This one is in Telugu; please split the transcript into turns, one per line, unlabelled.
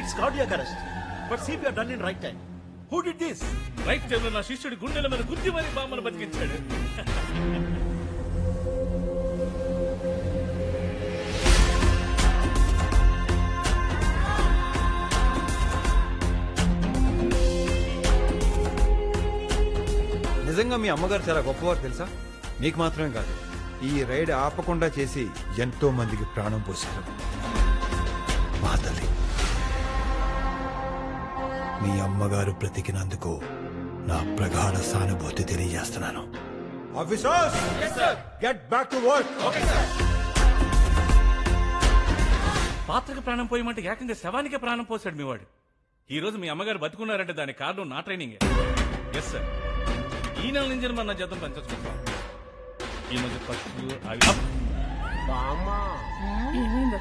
It's cardiac arrest. But CPR done in right time. Who did this?
Right టైంలో నా శిష్యుడి గుండెల మీద గుద్ది మరి బామ్మను బతికించాడు.
నిజంగా మీ అమ్మగారు చాలా గొప్పవారు తెలుసా? మీకు మాత్రమే కాదు, ఈ రైడ్ ఆపకుండా చేసి ఎంతో మందికి ప్రాణం పోశారు. మా తల్లి, మీ అమ్మగారు బ్రతికినందుకు నా ప్రగాఢ సానుభూతి తెలియజేస్తున్నాను. Officers, get back to work.
పాత్రకు ప్రాణం పోయమంటే ఏకంగా శవానికే ప్రాణం పోసాడు మీ వాడు. ఈ రోజు మీ అమ్మగారు బతుకున్నారంటే దానికి కారణం నా ట్రైనింగ్. ఎస్ సార్, ఈ నెల నుంచి మన జీతం పెంచుకుంటాం. ఈ మధ్య ఖర్చులు అవి
ఏమైందో